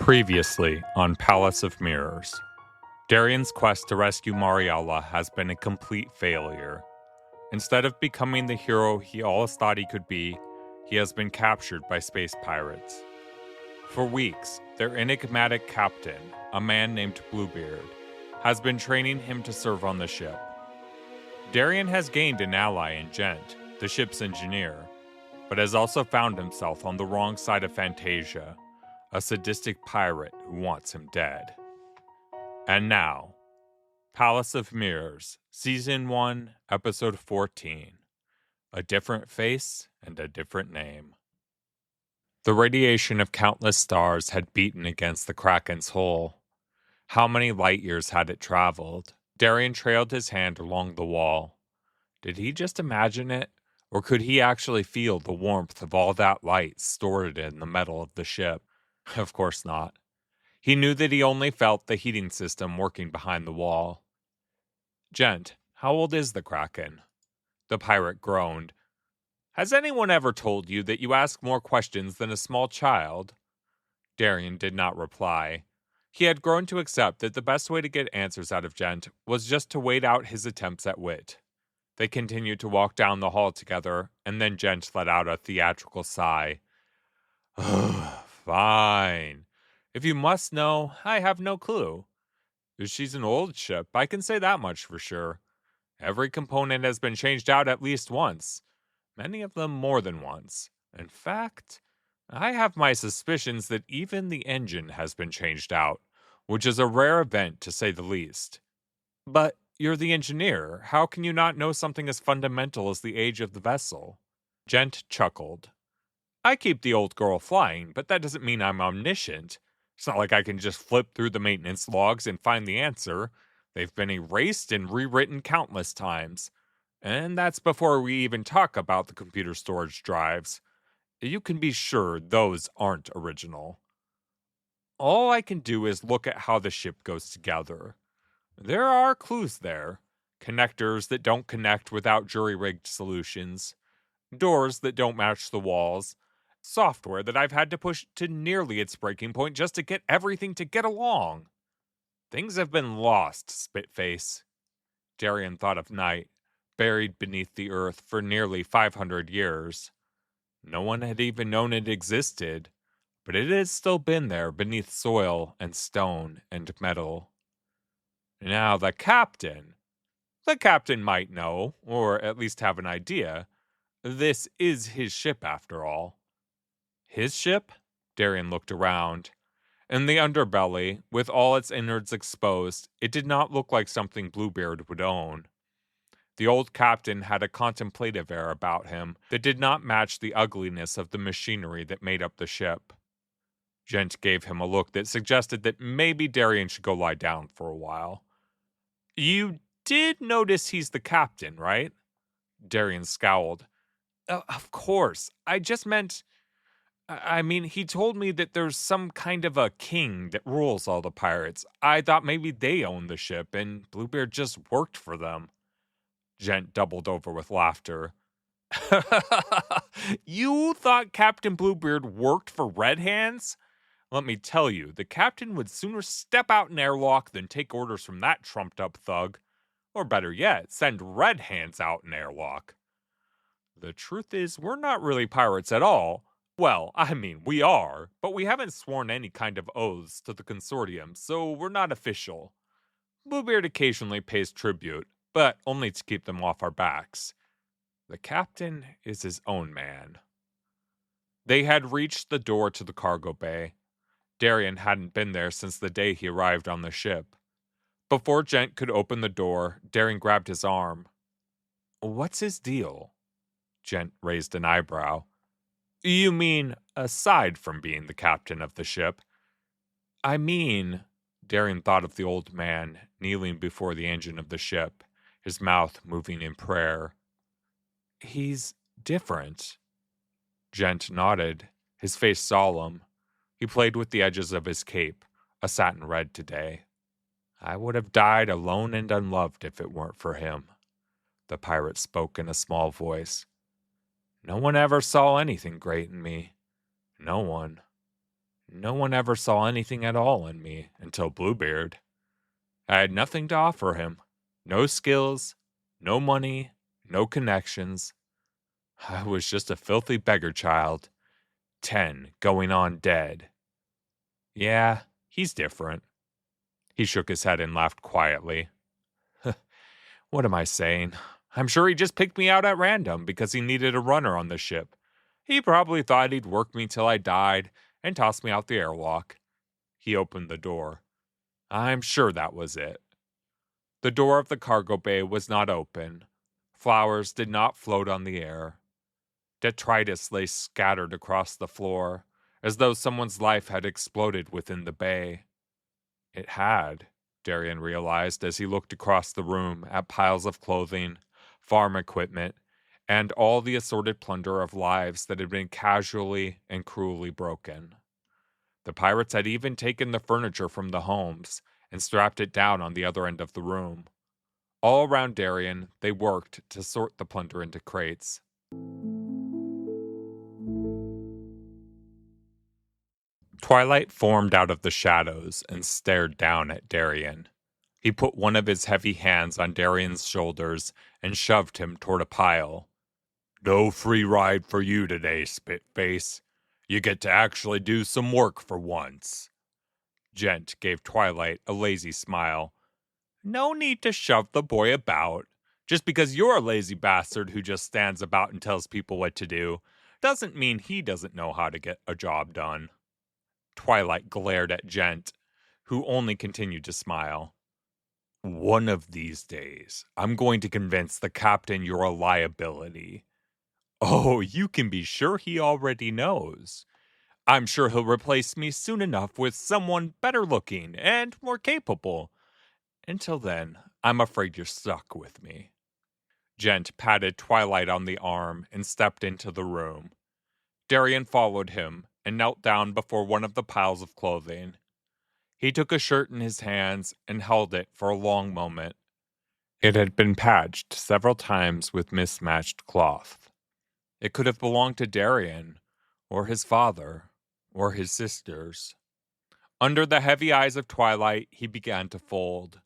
Previously on Palace of Mirrors. Darien's quest to rescue Marialla has been a complete failure. Instead of becoming the hero he always thought he could be, he has been captured by space pirates. For weeks, their enigmatic captain, a man named Bluebeard, has been training him to serve on the ship. Darien has gained an ally in Gent, the ship's engineer, but has also found himself on the wrong side of Fantasia, a sadistic pirate who wants him dead. And now, Palace of Mirrors, Season 1, Episode 14. A different face and a different name. The radiation of countless stars had beaten against the Kraken's hull. How many light years had it traveled? Darien trailed his hand along the wall. Did he just imagine it, or could he actually feel the warmth of all that light stored in the metal of the ship? Of course not. He knew that he only felt the heating system working behind the wall. Gent, how old is the Kraken? The pirate groaned. Has anyone ever told you that you ask more questions than a small child? Darien did not reply. He had grown to accept that the best way to get answers out of Gent was just to wait out his attempts at wit. They continued to walk down the hall together, and then Gent let out a theatrical sigh. Fine. If you must know, I have no clue. She's an old ship, I can say that much for sure. Every component has been changed out at least once. Many of them more than once. In fact, I have my suspicions that even the engine has been changed out, which is a rare event to say the least. But you're the engineer. How can you not know something as fundamental as the age of the vessel? Gent chuckled. I keep the old girl flying, but that doesn't mean I'm omniscient. It's not like I can just flip through the maintenance logs and find the answer. They've been erased and rewritten countless times. And that's before we even talk about the computer storage drives. You can be sure those aren't original. All I can do is look at how the ship goes together. There are clues there. Connectors that don't connect without jury-rigged solutions. Doors that don't match the walls. Software that I've had to push to nearly its breaking point just to get everything to get along. Things have been lost, Spitface. Darien thought of night, buried beneath the earth for nearly 500 years. No one had even known it existed, but it has still been there beneath soil and stone and metal. Now the captain might know, or at least have an idea. This is his ship after all. His ship? Darien looked around. In the underbelly, with all its innards exposed, it did not look like something Bluebeard would own. The old captain had a contemplative air about him that did not match the ugliness of the machinery that made up the ship. Gent gave him a look that suggested that maybe Darien should go lie down for a while. You did notice he's the captain, right? Darien scowled. Of course. I just meant... he told me that there's some kind of a king that rules all the pirates. I thought maybe they owned the ship, and Bluebeard just worked for them. Gent doubled over with laughter. You thought Captain Bluebeard worked for Red Hands? Let me tell you, the captain would sooner step out an airlock than take orders from that trumped-up thug. Or better yet, send Red Hands out an airlock. The truth is, we're not really pirates at all. Well, we are, but we haven't sworn any kind of oaths to the consortium, so we're not official. Bluebeard occasionally pays tribute, but only to keep them off our backs. The captain is his own man. They had reached the door to the cargo bay. Darien hadn't been there since the day he arrived on the ship. Before Gent could open the door, Darien grabbed his arm. What's his deal? Gent raised an eyebrow. You mean, aside from being the captain of the ship? Darien thought of the old man, kneeling before the engine of the ship, his mouth moving in prayer. He's different. Gent nodded, his face solemn. He played with the edges of his cape, a satin red today. I would have died alone and unloved if it weren't for him. The pirate spoke in a small voice. No one ever saw anything great in me. No one. No one ever saw anything at all in me until Bluebeard. I had nothing to offer him. No skills, no money, no connections. I was just a filthy beggar child, 10, going on dead. Yeah, he's different. He shook his head and laughed quietly. What am I saying? I'm sure he just picked me out at random because he needed a runner on the ship. He probably thought he'd work me till I died and toss me out the airlock. He opened the door. I'm sure that was it. The door of the cargo bay was not open. Flowers did not float on the air. Detritus lay scattered across the floor, as though someone's life had exploded within the bay. It had, Darien realized as he looked across the room at piles of clothing, farm equipment, and all the assorted plunder of lives that had been casually and cruelly broken. The pirates had even taken the furniture from the homes and strapped it down on the other end of the room. All around Darien, they worked to sort the plunder into crates. Twilight formed out of the shadows and stared down at Darien. He put one of his heavy hands on Darien's shoulders and shoved him toward a pile. No free ride for you today, Spitface. You get to actually do some work for once. Gent gave Twilight a lazy smile. No need to shove the boy about. Just because you're a lazy bastard who just stands about and tells people what to do, doesn't mean he doesn't know how to get a job done. Twilight glared at Gent, who only continued to smile. One of these days, I'm going to convince the captain you're a liability. Oh, you can be sure he already knows. I'm sure he'll replace me soon enough with someone better looking and more capable. Until then, I'm afraid you're stuck with me. Gent patted Twilight on the arm and stepped into the room. Darien followed him and knelt down before one of the piles of clothing. He took a shirt in his hands and held it for a long moment. It had been patched several times with mismatched cloth. It could have belonged to Darien, or his father, or his sisters. Under the heavy eyes of Twilight, he began to fold.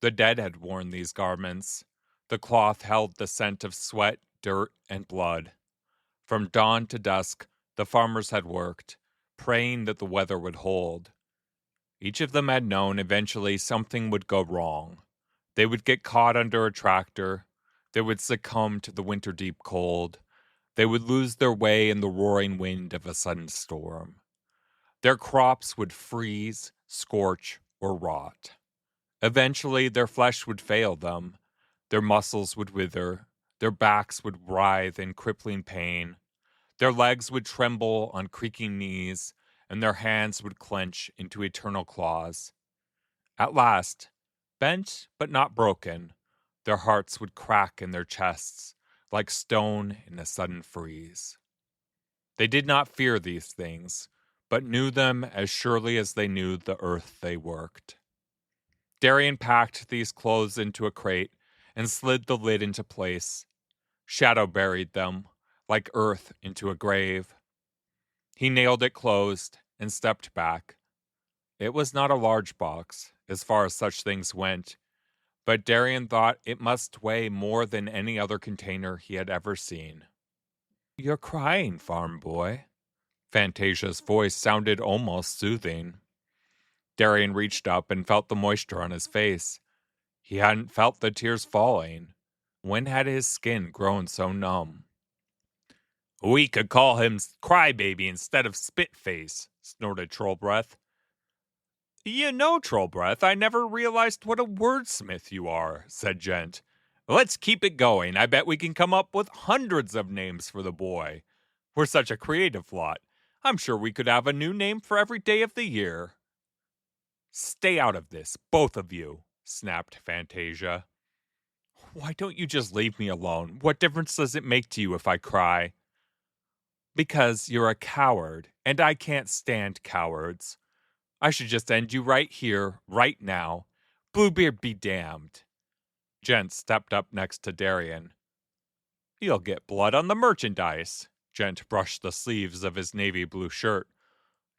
The dead had worn these garments. The cloth held the scent of sweat, dirt, and blood. From dawn to dusk, the farmers had worked, praying that the weather would hold. Each of them had known eventually something would go wrong. They would get caught under a tractor. They would succumb to the winter deep cold. They would lose their way in the roaring wind of a sudden storm. Their crops would freeze, scorch, or rot. Eventually, their flesh would fail them. Their muscles would wither. Their backs would writhe in crippling pain. Their legs would tremble on creaking knees, and their hands would clench into eternal claws. At last, bent but not broken, their hearts would crack in their chests, like stone in a sudden freeze. They did not fear these things, but knew them as surely as they knew the earth they worked. Darien packed these clothes into a crate and slid the lid into place. Shadow buried them, like earth into a grave. He nailed it closed and stepped back. It was not a large box, as far as such things went, but Darien thought it must weigh more than any other container he had ever seen. You're crying, farm boy. Fantasia's voice sounded almost soothing. Darien reached up and felt the moisture on his face. He hadn't felt the tears falling. When had his skin grown so numb? We could call him Crybaby instead of Spitface, snorted Trollbreath. You know, Trollbreath, I never realized what a wordsmith you are, said Gent. Let's keep it going. I bet we can come up with hundreds of names for the boy. We're such a creative lot. I'm sure we could have a new name for every day of the year. Stay out of this, both of you, snapped Fantasia. Why don't you just leave me alone? What difference does it make to you if I cry? Because you're a coward, and I can't stand cowards. I should just end you right here, right now. Bluebeard be damned. Gent stepped up next to Darien. You'll get blood on the merchandise. Gent brushed the sleeves of his navy blue shirt.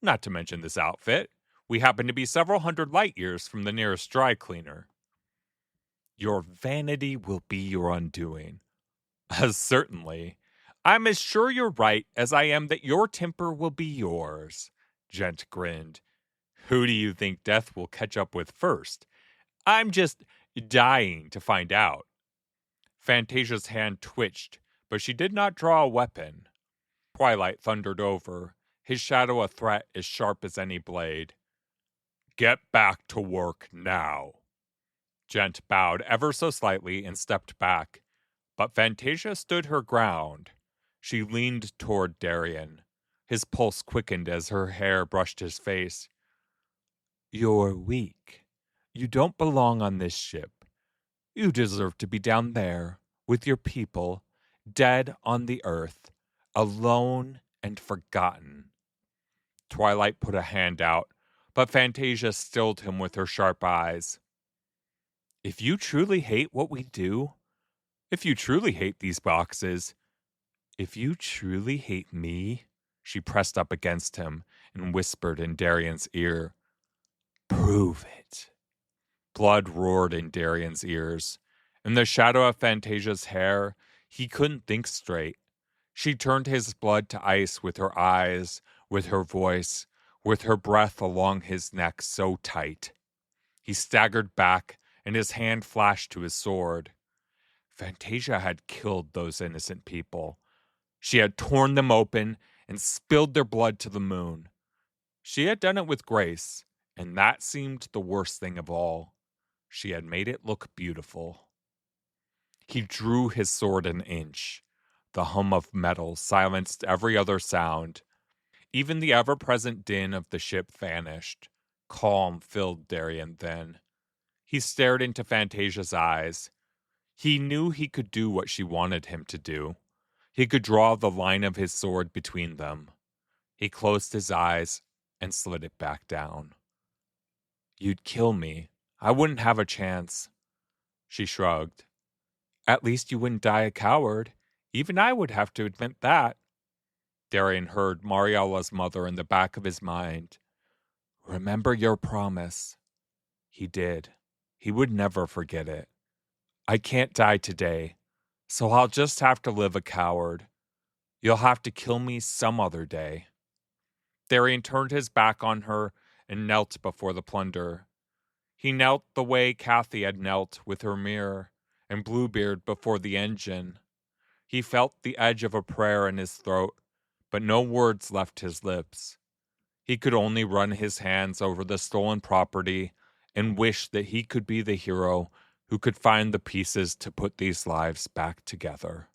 Not to mention this outfit. We happen to be several hundred light years from the nearest dry cleaner. Your vanity will be your undoing. Certainly. I'm as sure you're right as I am that your temper will be yours. Gent grinned. Who do you think death will catch up with first? I'm just dying to find out. Fantasia's hand twitched, but she did not draw a weapon. Twilight thundered over, his shadow a threat as sharp as any blade. Get back to work now. Gent bowed ever so slightly and stepped back, but Fantasia stood her ground. She leaned toward Darien. His pulse quickened as her hair brushed his face. You're weak. You don't belong on this ship. You deserve to be down there, with your people, dead on the earth, alone and forgotten. Twilight put a hand out, but Fantasia stilled him with her sharp eyes. If you truly hate what we do, if you truly hate these boxes, if you truly hate me, she pressed up against him and whispered in Darien's ear, prove it. Blood roared in Darien's ears. In the shadow of Fantasia's hair, he couldn't think straight. She turned his blood to ice with her eyes, with her voice, with her breath along his neck so tight. He staggered back, and his hand flashed to his sword. Fantasia had killed those innocent people. She had torn them open and spilled their blood to the moon. She had done it with grace, and that seemed the worst thing of all. She had made it look beautiful. He drew his sword an inch. The hum of metal silenced every other sound. Even the ever-present din of the ship vanished. Calm filled Darien then. He stared into Fantasia's eyes. He knew he could do what she wanted him to do. He could draw the line of his sword between them. He closed his eyes and slid it back down. You'd kill me. I wouldn't have a chance. She shrugged. At least you wouldn't die a coward. Even I would have to admit that. Darien heard Marialla's mother in the back of his mind. Remember your promise. He did. He would never forget it. I can't die today, so I'll just have to live a coward. You'll have to kill me some other day. Darien turned his back on her and knelt before the plunder. He knelt the way Kathy had knelt with her mirror, and Bluebeard before the engine. He felt the edge of a prayer in his throat, but no words left his lips. He could only run his hands over the stolen property and wish that he could be the hero who could find the pieces to put these lives back together.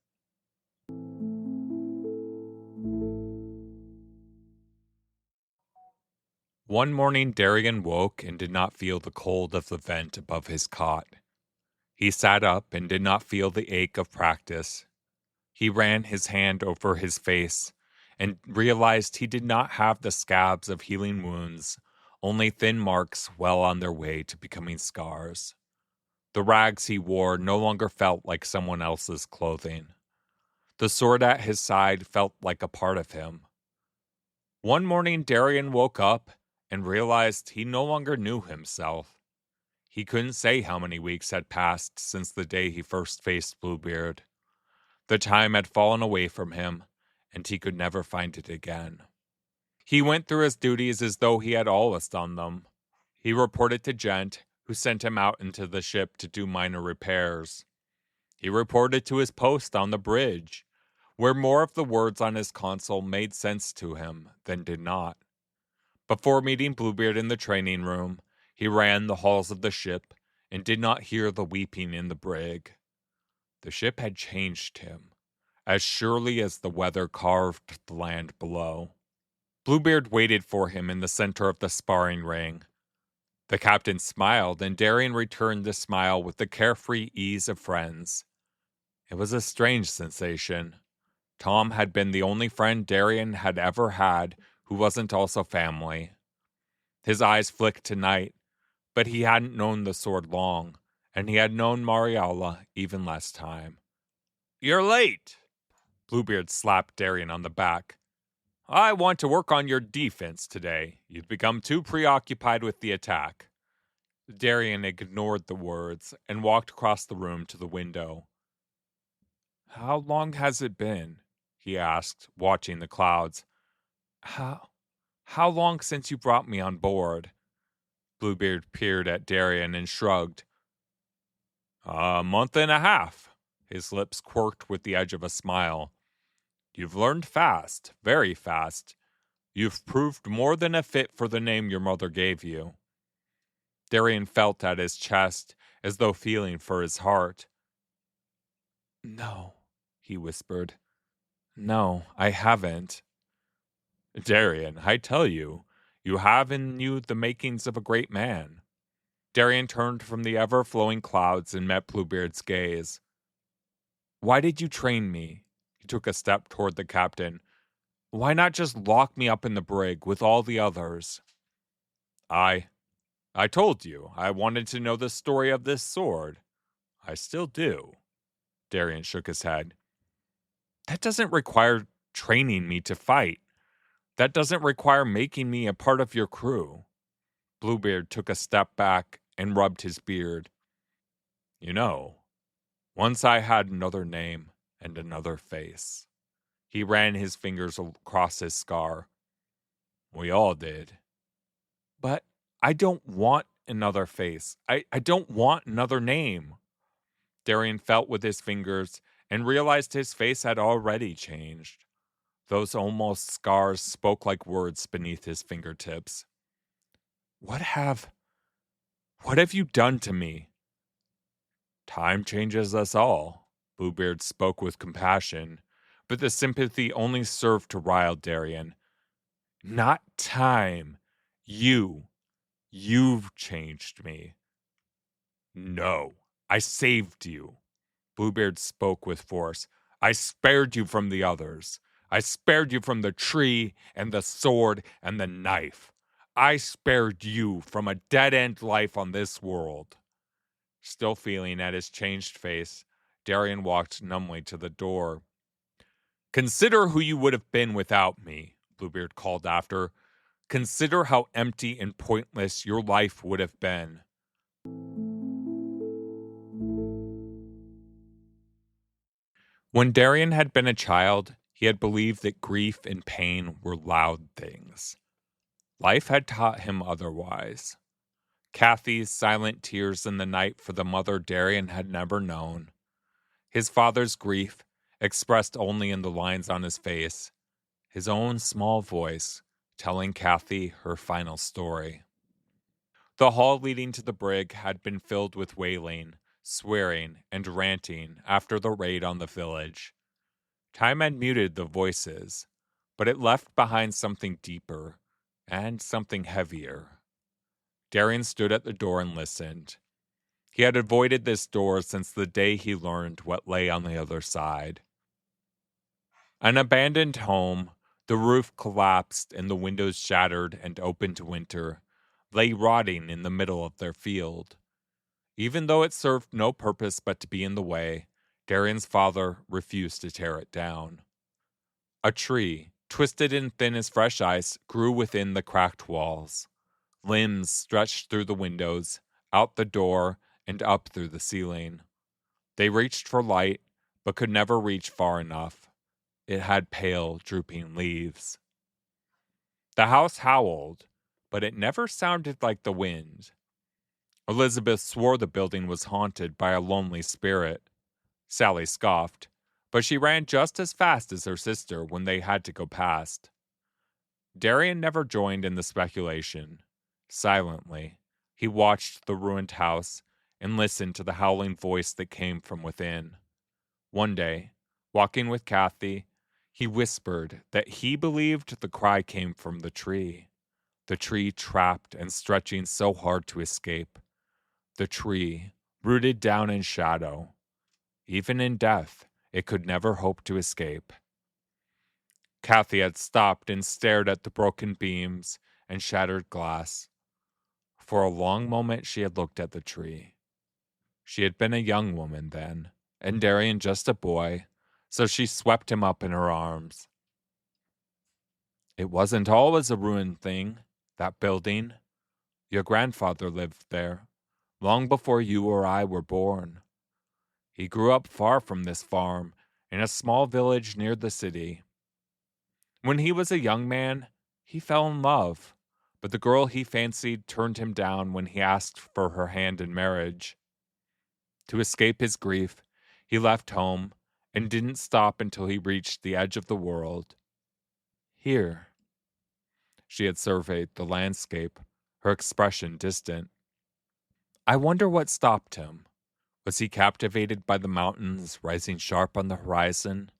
One morning Darien woke and did not feel the cold of the vent above his cot. He sat up and did not feel the ache of practice. He ran his hand over his face and realized he did not have the scabs of healing wounds, only thin marks well on their way to becoming scars. The rags he wore no longer felt like someone else's clothing. The sword at his side felt like a part of him. One morning Darien woke up and realized he no longer knew himself. He couldn't say how many weeks had passed since the day he first faced Bluebeard. The time had fallen away from him, and he could never find it again. He went through his duties as though he had always done them. He reported to Gent, who sent him out into the ship to do minor repairs. He reported to his post on the bridge, where more of the words on his console made sense to him than did not. Before meeting Bluebeard in the training room, he ran the halls of the ship and did not hear the weeping in the brig. The ship had changed him, as surely as the weather carved the land below. Bluebeard waited for him in the center of the sparring ring. The captain smiled, and Darien returned the smile with the carefree ease of friends. It was a strange sensation. Tom had been the only friend Darien had ever had who wasn't also family. His eyes flicked tonight, but he hadn't known the sword long, and he had known Marialla even less time. You're late! Bluebeard slapped Darien on the back. I want to work on your defense today. You've become too preoccupied with the attack. Darien ignored the words and walked across the room to the window. How long has it been? He asked, watching the clouds. How long since you brought me on board? Bluebeard peered at Darien and shrugged. A month and a half. His lips quirked with the edge of a smile. You've learned fast, very fast. You've proved more than a fit for the name your mother gave you. Darien felt at his chest, as though feeling for his heart. No, he whispered. No, I haven't. Darien, I tell you, you have in you the makings of a great man. Darien turned from the ever-flowing clouds and met Bluebeard's gaze. Why did you train me? He took a step toward the captain. Why not just lock me up in the brig with all the others? I told you, I wanted to know the story of this sword. I still do. Darien shook his head. That doesn't require training me to fight. That doesn't require making me a part of your crew. Bluebeard took a step back and rubbed his beard. You know, once I had another name and another face. He ran his fingers across his scar. We all did. But I don't want another face. I don't want another name. Darien felt with his fingers and realized his face had already changed. Those almost scars spoke like words beneath his fingertips. What have you done to me? Time changes us all, Bluebeard spoke with compassion, but the sympathy only served to rile Darien. Not time. You've changed me. No, I saved you. Bluebeard spoke with force. I spared you from the others. I spared you from the tree and the sword and the knife. I spared you from a dead-end life on this world. Still feeling at his changed face, Darien walked numbly to the door. Consider who you would have been without me, Bluebeard called after. Consider how empty and pointless your life would have been. When Darien had been a child, he had believed that grief and pain were loud things. Life had taught him otherwise. Kathy's silent tears in the night for the mother Darien had never known. His father's grief, expressed only in the lines on his face. His own small voice, telling Kathy her final story. The hall leading to the brig had been filled with wailing, swearing, and ranting after the raid on the village. Time had muted the voices, but it left behind something deeper and something heavier. Darien stood at the door and listened. He had avoided this door since the day he learned what lay on the other side. An abandoned home, the roof collapsed and the windows shattered and open to winter, lay rotting in the middle of their field. Even though it served no purpose but to be in the way, Darien's father refused to tear it down. A tree, twisted and thin as fresh ice, grew within the cracked walls. Limbs stretched through the windows, out the door, and up through the ceiling. They reached for light, but could never reach far enough. It had pale, drooping leaves. The house howled, but it never sounded like the wind. Elizabeth swore the building was haunted by a lonely spirit. Sally scoffed, but she ran just as fast as her sister when they had to go past. Darien never joined in the speculation. Silently, he watched the ruined house and listened to the howling voice that came from within. One day, walking with Kathy, he whispered that he believed the cry came from the tree trapped and stretching so hard to escape. The tree, rooted down in shadow. Even in death, it could never hope to escape. Kathy had stopped and stared at the broken beams and shattered glass. For a long moment she had looked at the tree. She had been a young woman then, and Darien just a boy, so she swept him up in her arms. It wasn't always a ruined thing, that building. Your grandfather lived there, long before you or I were born. He grew up far from this farm, in a small village near the city. When he was a young man, he fell in love, but the girl he fancied turned him down when he asked for her hand in marriage. To escape his grief, he left home and didn't stop until he reached the edge of the world. Here, she had surveyed the landscape, her expression distant. I wonder what stopped him. Was he captivated by the mountains rising sharp on the horizon?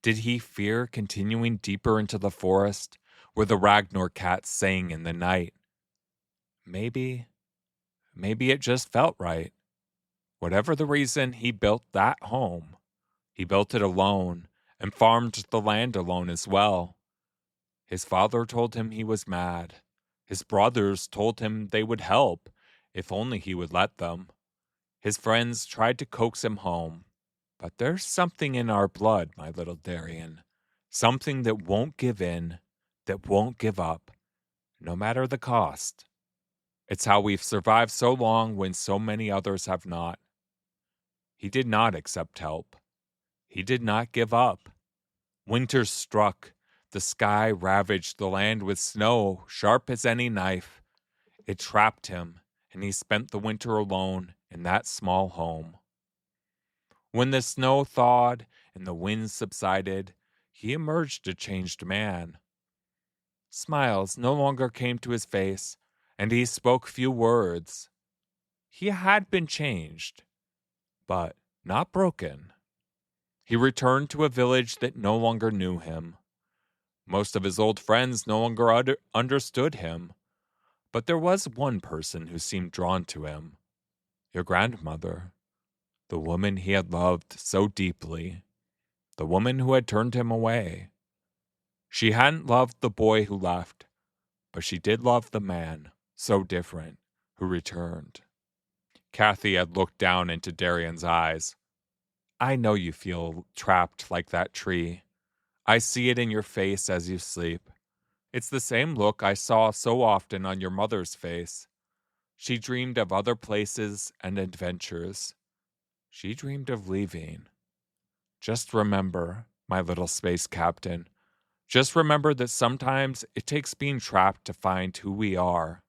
Did he fear continuing deeper into the forest, where the Ragnar cats sang in the night? Maybe it just felt right. Whatever the reason, he built that home. He built it alone, and farmed the land alone as well. His father told him he was mad. His brothers told him they would help, if only he would let them. His friends tried to coax him home. But there's something in our blood, my little Darien. Something that won't give in, that won't give up, no matter the cost. It's how we've survived so long when so many others have not. He did not accept help. He did not give up. Winter struck. The sky ravaged the land with snow, sharp as any knife. It trapped him, and he spent the winter alone in that small home. When the snow thawed and the winds subsided, he emerged a changed man. Smiles no longer came to his face, and he spoke few words. He had been changed, but not broken. He returned to a village that no longer knew him. Most of his old friends no longer understood him, but there was one person who seemed drawn to him. Your grandmother, the woman he had loved so deeply, the woman who had turned him away. She hadn't loved the boy who left, but she did love the man, so different, who returned. Kathy had looked down into Darien's eyes. I know you feel trapped like that tree. I see it in your face as you sleep. It's the same look I saw so often on your mother's face. She dreamed of other places and adventures. She dreamed of leaving. Just remember, my little space captain, just remember that sometimes it takes being trapped to find who we are.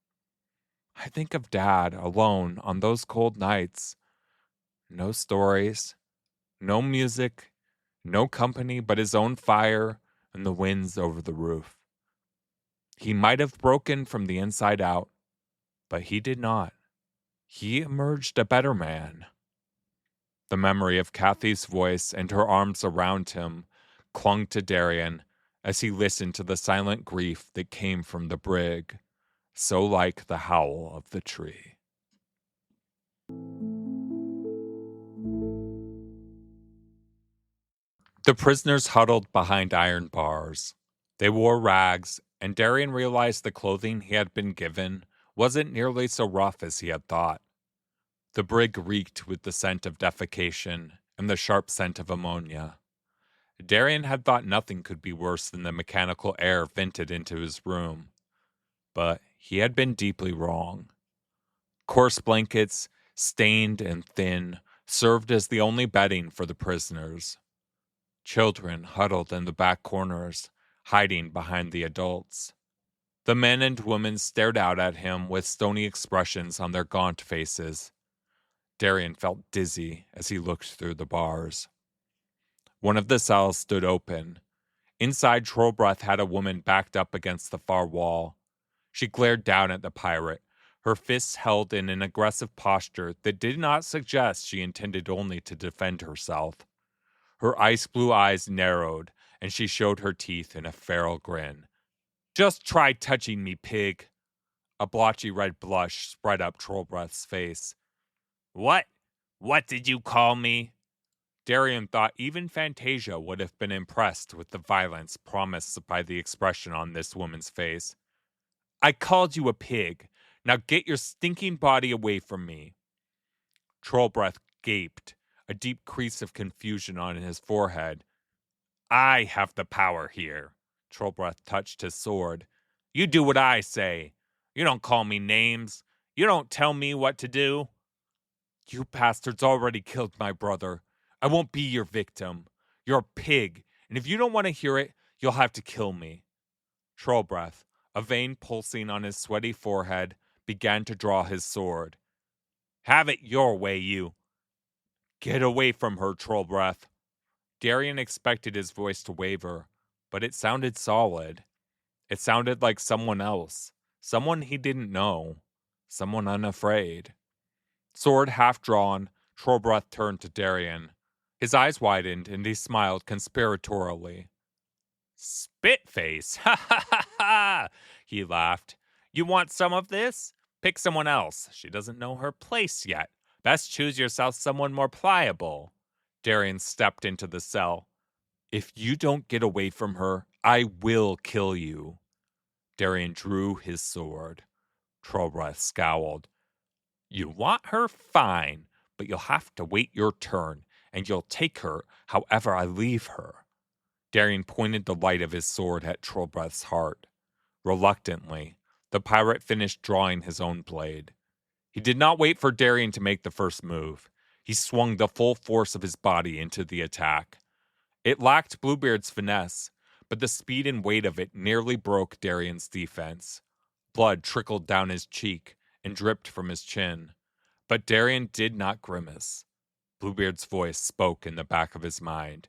I think of Dad alone on those cold nights. No stories, no music, no company but his own fire and the winds over the roof. He might have broken from the inside out, but he did not. He emerged a better man. The memory of Kathy's voice and her arms around him clung to Darien as he listened to the silent grief that came from the brig, so like the howl of the tree. The prisoners huddled behind iron bars. They wore rags, and Darien realized the clothing he had been given wasn't nearly so rough as he had thought. The brig reeked with the scent of defecation and the sharp scent of ammonia. Darien had thought nothing could be worse than the mechanical air vented into his room. But he had been deeply wrong. Coarse blankets, stained and thin, served as the only bedding for the prisoners. Children huddled in the back corners, hiding behind the adults. The men and women stared out at him with stony expressions on their gaunt faces. Darien felt dizzy as he looked through the bars. One of the cells stood open. Inside, Trollbreath had a woman backed up against the far wall. She glared down at the pirate, her fists held in an aggressive posture that did not suggest she intended only to defend herself. Her ice blue eyes narrowed, and she showed her teeth in a feral grin. Just try touching me, pig. A blotchy red blush spread up Trollbreath's face. What? What did you call me? Darien thought even Fantasia would have been impressed with the violence promised by the expression on this woman's face. I called you a pig. Now get your stinking body away from me. Trollbreath gaped, a deep crease of confusion on his forehead. I have the power here. Trollbreath touched his sword. You do what I say. You don't call me names. You don't tell me what to do. You bastards already killed my brother. I won't be your victim. You're a pig, and if you don't want to hear it, you'll have to kill me. Trollbreath, a vein pulsing on his sweaty forehead, began to draw his sword. Have it your way, you. Get away from her, Trollbreath. Darien expected his voice to waver, but it sounded solid. It sounded like someone else, someone he didn't know, someone unafraid. Sword half drawn, Trollbreath turned to Darien. His eyes widened, and he smiled conspiratorially. Spitface! Ha ha ha ha! He laughed. You want some of this? Pick someone else. She doesn't know her place yet. Best choose yourself someone more pliable. Darien stepped into the cell. If you don't get away from her, I will kill you. Darien drew his sword. Trollbreath scowled. You want her? Fine, but you'll have to wait your turn, and you'll take her however I leave her. Darien pointed the light of his sword at Trollbreath's heart. Reluctantly, the pirate finished drawing his own blade. He did not wait for Darien to make the first move. He swung the full force of his body into the attack. It lacked Bluebeard's finesse, but the speed and weight of it nearly broke Darien's defense. Blood trickled down his cheek and dripped from his chin. But Darien did not grimace. Bluebeard's voice spoke in the back of his mind.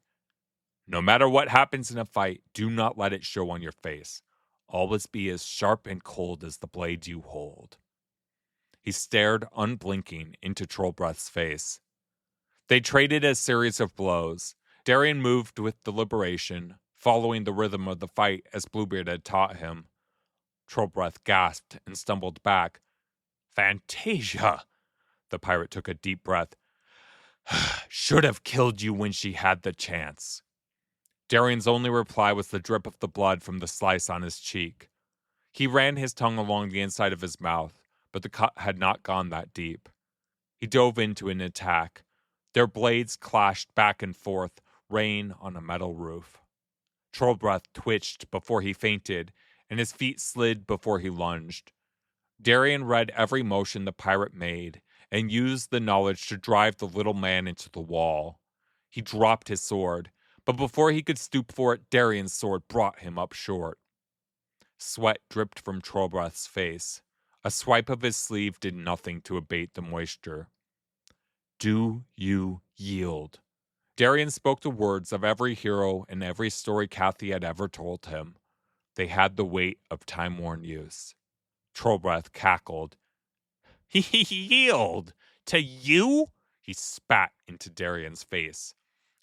No matter what happens in a fight, do not let it show on your face. Always be as sharp and cold as the blade you hold. He stared unblinking into Trollbreath's face. They traded a series of blows. Darien moved with deliberation, following the rhythm of the fight as Bluebeard had taught him. Trollbreath gasped and stumbled back. Fantasia! The pirate took a deep breath. Should have killed you when she had the chance. Darien's only reply was the drip of the blood from the slice on his cheek. He ran his tongue along the inside of his mouth, but the cut had not gone that deep. He dove into an attack. Their blades clashed back and forth, rain on a metal roof. Trollbreath twitched before he fainted, and his feet slid before he lunged. Darien read every motion the pirate made, and used the knowledge to drive the little man into the wall. He dropped his sword, but before he could stoop for it, Darien's sword brought him up short. Sweat dripped from Trollbreath's face. A swipe of his sleeve did nothing to abate the moisture. Do you yield? Darien spoke the words of every hero and every story Kathy had ever told him. They had the weight of time-worn use. Trollbreath cackled. Yield? To you? He spat into Darien's face.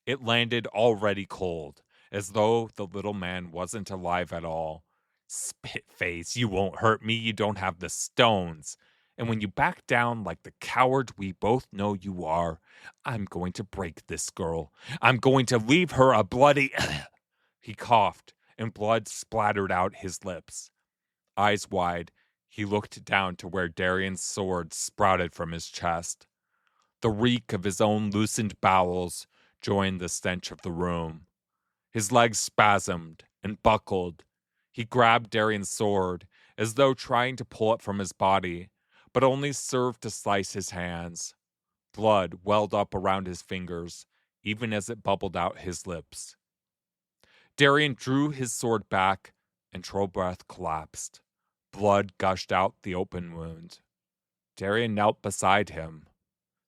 It landed already cold, as though the little man wasn't alive at all. Spitface, you won't hurt me, you don't have the stones. And when you back down like the coward we both know you are, I'm going to break this girl. I'm going to leave her a bloody... He coughed, and blood splattered out his lips. Eyes wide, he looked down to where Darien's sword sprouted from his chest. The reek of his own loosened bowels joined the stench of the room. His legs spasmed and buckled. He grabbed Darien's sword, as though trying to pull it from his body, but only served to slice his hands. Blood welled up around his fingers, even as it bubbled out his lips. Darien drew his sword back, and Trollbreath collapsed. Blood gushed out the open wound. Darien knelt beside him.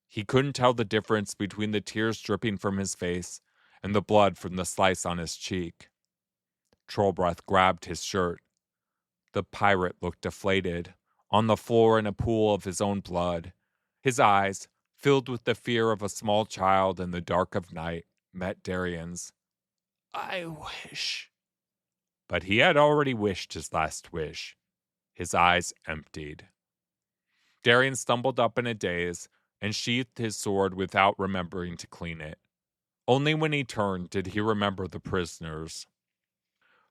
He couldn't tell the difference between the tears dripping from his face and the blood from the slice on his cheek. Trollbreath grabbed his shirt. The pirate looked deflated, on the floor in a pool of his own blood. His eyes, filled with the fear of a small child in the dark of night, met Darien's. I wish. But he had already wished his last wish. His eyes emptied. Darien stumbled up in a daze and sheathed his sword without remembering to clean it. Only when he turned did he remember the prisoners.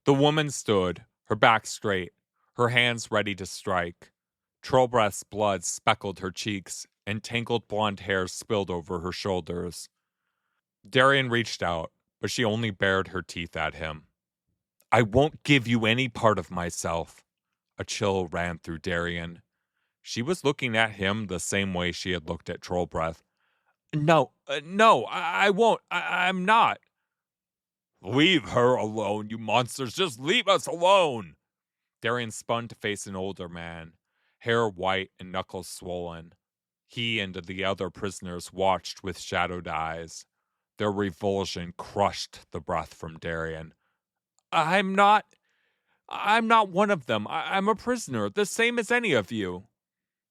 The woman stood, her back straight, her hands ready to strike. Trollbreath's blood speckled her cheeks, and tangled blonde hair spilled over her shoulders. Darien reached out, but she only bared her teeth at him. I won't give you any part of myself. A chill ran through Darien. She was looking at him the same way she had looked at Trollbreath. No, I won't. I'm not. Leave her alone, you monsters. Just leave us alone. Darien spun to face an older man, hair white and knuckles swollen. He and the other prisoners watched with shadowed eyes. Their revulsion crushed the breath from Darien. I'm not one of them. I'm a prisoner, the same as any of you.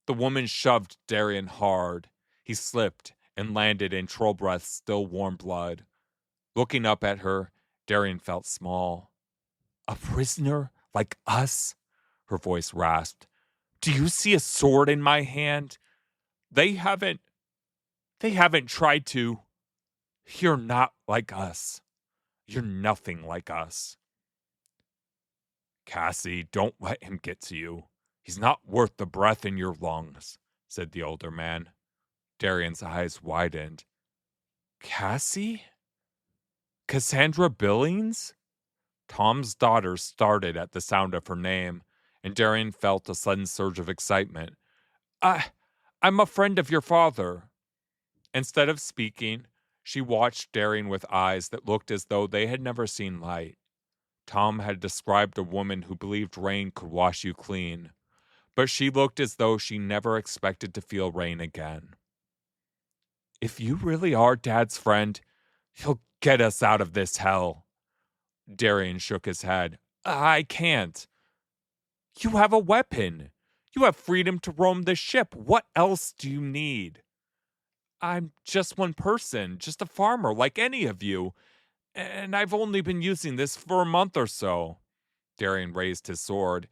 The woman shoved Darien hard. He slipped and landed in Trollbreath's still warm blood. Looking up at her, Darien felt small. A prisoner like us? Her voice rasped. Do you see a sword in my hand? They haven't tried to. You're not like us. You're nothing like us. Cassie, don't let him get to you. He's not worth the breath in your lungs, said the older man. Darien's eyes widened. Cassie? Cassandra Billings? Tom's daughter started at the sound of her name, and Darien felt a sudden surge of excitement. I'm a friend of your father. Instead of speaking, she watched Darien with eyes that looked as though they had never seen light. Tom had described a woman who believed rain could wash you clean, but she looked as though she never expected to feel rain again. If you really are Dad's friend, he'll get us out of this hell. Darien shook his head. I can't. You have a weapon. You have freedom to roam the ship. What else do you need? I'm just one person, just a farmer like any of you, and I've only been using this for a month or so. Darien raised his sword.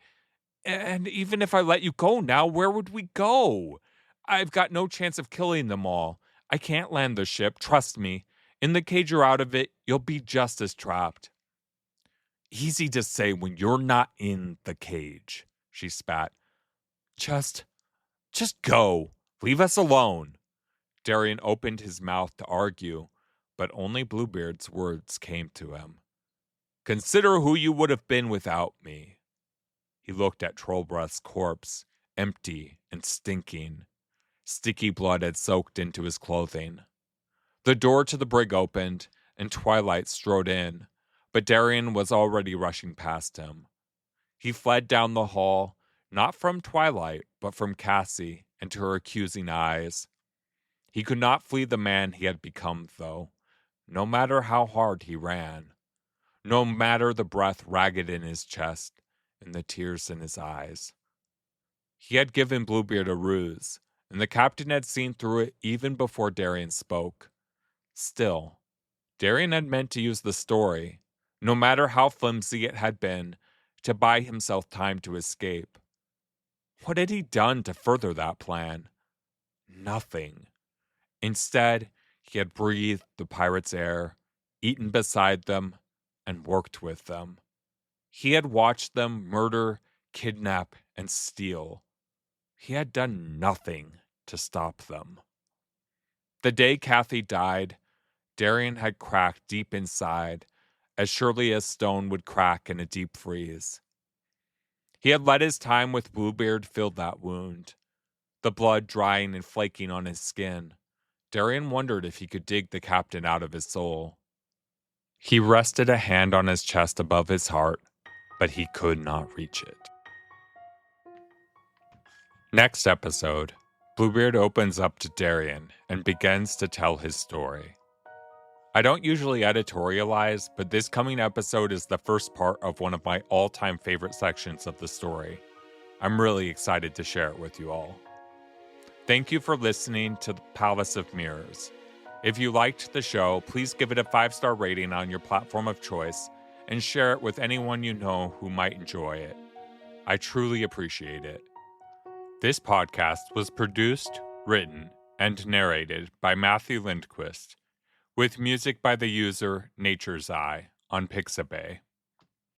And even if I let you go now, where would we go? I've got no chance of killing them all. I can't land the ship, trust me. In the cage or out of it, you'll be just as trapped. Easy to say when you're not in the cage, she spat. Just go. Leave us alone. Darien opened his mouth to argue, but only Bluebeard's words came to him. Consider who you would have been without me. He looked at Trollbreath's corpse, empty and stinking. Sticky blood had soaked into his clothing. The door to the brig opened, and Twilight strode in, but Darien was already rushing past him. He fled down the hall, not from Twilight, but from Cassie and to her accusing eyes. He could not flee the man he had become, though, no matter how hard he ran, no matter the breath ragged in his chest and the tears in his eyes. He had given Bluebeard a ruse, and the captain had seen through it even before Darien spoke. Still, Darien had meant to use the story, no matter how flimsy it had been, to buy himself time to escape. What had he done to further that plan? Nothing. Instead, he had breathed the pirates' air, eaten beside them, and worked with them. He had watched them murder, kidnap, and steal. He had done nothing to stop them. The day Kathy died, Darien had cracked deep inside, as surely as stone would crack in a deep freeze. He had let his time with Bluebeard fill that wound, the blood drying and flaking on his skin. Darien wondered if he could dig the captain out of his soul. He rested a hand on his chest above his heart, but he could not reach it. Next episode, Bluebeard opens up to Darien and begins to tell his story. I don't usually editorialize, but this coming episode is the first part of one of my all-time favorite sections of the story. I'm really excited to share it with you all. Thank you for listening to The Palace of Mirrors. If you liked the show, please give it a 5-star rating on your platform of choice and share it with anyone you know who might enjoy it. I truly appreciate it. This podcast was produced, written, and narrated by Matthew Lindquist, with music by the user Nature's Eye on Pixabay.